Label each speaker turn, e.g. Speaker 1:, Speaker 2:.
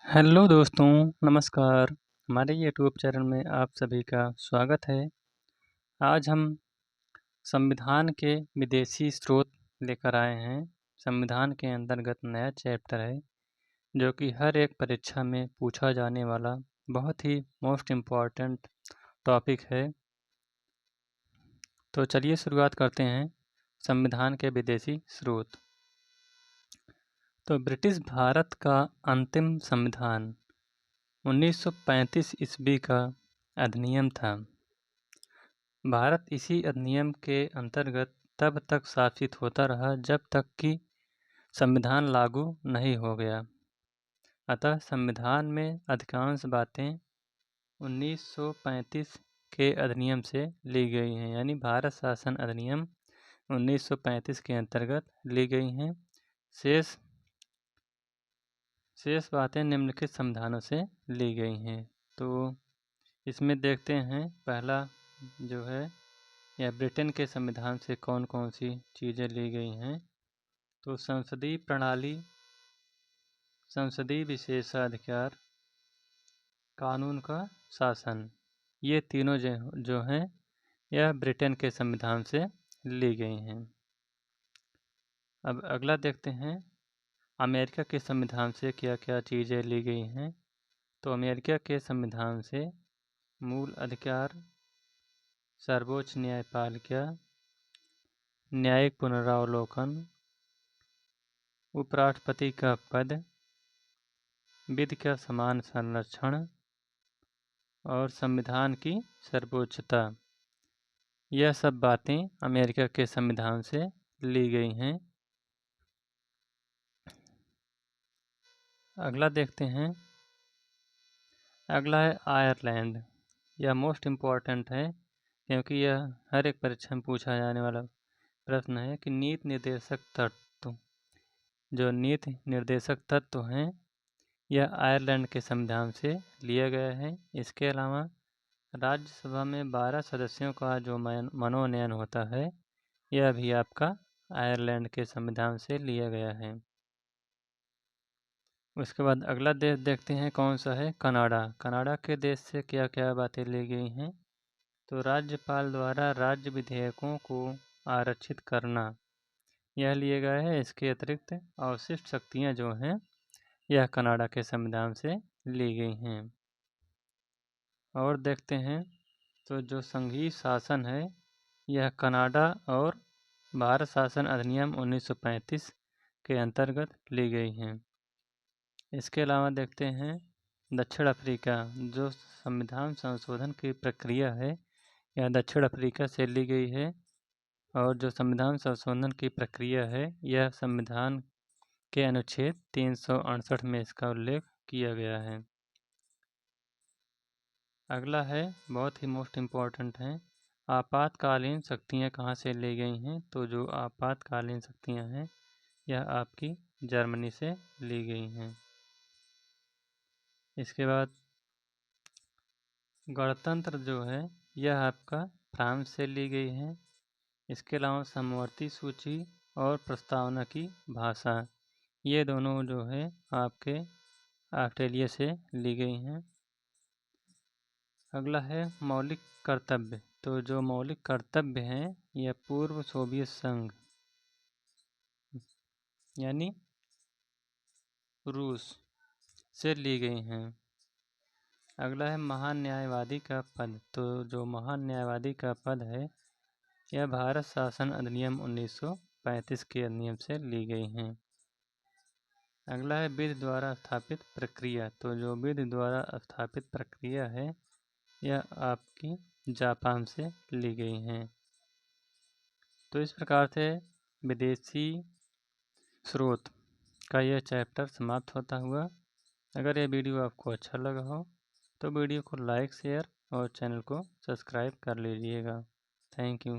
Speaker 1: Hello दोस्तों, नमस्कार। हमारे यूट्यूब चैनल में आप सभी का स्वागत है। आज हम संविधान के विदेशी स्रोत लेकर आए हैं। संविधान के अंतर्गत नया चैप्टर है जो कि हर एक परीक्षा में पूछा जाने वाला बहुत ही मोस्ट इम्पॉर्टेंट टॉपिक है। तो चलिए शुरुआत करते हैं संविधान के विदेशी स्रोत। तो ब्रिटिश भारत का अंतिम संविधान 1935 ईस्वी का अधिनियम था। भारत इसी अधिनियम के अंतर्गत तब तक शासित होता रहा जब तक कि संविधान लागू नहीं हो गया। अतः संविधान में अधिकांश बातें 1935 के अधिनियम से ली गई हैं, यानी भारत शासन अधिनियम 1935 के अंतर्गत ली गई हैं। शेष बातें निम्नलिखित संविधानों से ली गई हैं। तो इसमें देखते हैं पहला जो है या ब्रिटेन के संविधान से कौन कौन सी चीज़ें ली गई हैं। तो संसदीय प्रणाली, संसदीय विशेषाधिकार, कानून का शासन, ये तीनों जो हैं यह ब्रिटेन के संविधान से ली गई हैं। अब अगला देखते हैं अमेरिका के संविधान से क्या क्या चीज़ें ली गई हैं। तो अमेरिका के संविधान से मूल अधिकार, सर्वोच्च न्यायपालिका, न्यायिक पुनरावलोकन, उपराष्ट्रपति का पद, विधि का समान संरक्षण और संविधान की सर्वोच्चता, यह सब बातें अमेरिका के संविधान से ली गई हैं। अगला देखते हैं, अगला है आयरलैंड। यह मोस्ट इम्पॉर्टेंट है क्योंकि यह हर एक परीक्षा में पूछा जाने वाला प्रश्न है कि नीति निर्देशक तत्व, जो नीति निर्देशक तत्व हैं यह आयरलैंड के संविधान से लिया गया है। इसके अलावा राज्यसभा में 12 सदस्यों का जो मनोनयन होता है यह भी आपका आयरलैंड के संविधान से लिया गया है। उसके बाद अगला देश देखते हैं कौन सा है, कनाडा। कनाडा के देश से क्या क्या बातें ली गई हैं। तो राज्यपाल द्वारा राज्य विधेयकों को आरक्षित करना, यह लिए गया है। इसके अतिरिक्त अवशिष्ट शक्तियाँ जो हैं यह कनाडा के संविधान से ली गई हैं। और देखते हैं तो जो संघीय शासन है यह कनाडा और भारत शासन अधिनियम 1935 के अंतर्गत ली गई हैं। इसके अलावा देखते हैं दक्षिण अफ्रीका, जो संविधान संशोधन की प्रक्रिया है यह दक्षिण अफ्रीका से ली गई है। और जो संविधान संशोधन की प्रक्रिया है यह संविधान के अनुच्छेद 368 में इसका उल्लेख किया गया है। अगला है बहुत ही मोस्ट इम्पॉर्टेंट है, आपातकालीन शक्तियाँ कहाँ से ली गई हैं। तो जो आपातकालीन शक्तियाँ हैं यह आपकी जर्मनी से ली गई हैं। इसके बाद गणतंत्र जो है यह आपका फ्रांस से ली गई है। इसके अलावा समवर्ती सूची और प्रस्तावना की भाषा, ये दोनों जो है आपके ऑस्ट्रेलिया से ली गई हैं। अगला है मौलिक कर्तव्य। तो जो मौलिक कर्तव्य हैं यह पूर्व सोवियत संघ यानी रूस से ली गई हैं। अगला है महान न्यायवादी का पद। तो जो महान न्यायवादी का पद है यह भारत शासन अधिनियम 1935 के अधिनियम से ली गई हैं। अगला है विधि द्वारा स्थापित प्रक्रिया। तो जो विधि द्वारा स्थापित प्रक्रिया है यह आपकी जापान से ली गई हैं। तो इस प्रकार से विदेशी स्रोत का यह चैप्टर समाप्त होता हुआ। अगर यह वीडियो आपको अच्छा लगा हो तो वीडियो को लाइक, शेयर और चैनल को सब्सक्राइब कर लीजिएगा। Thank you.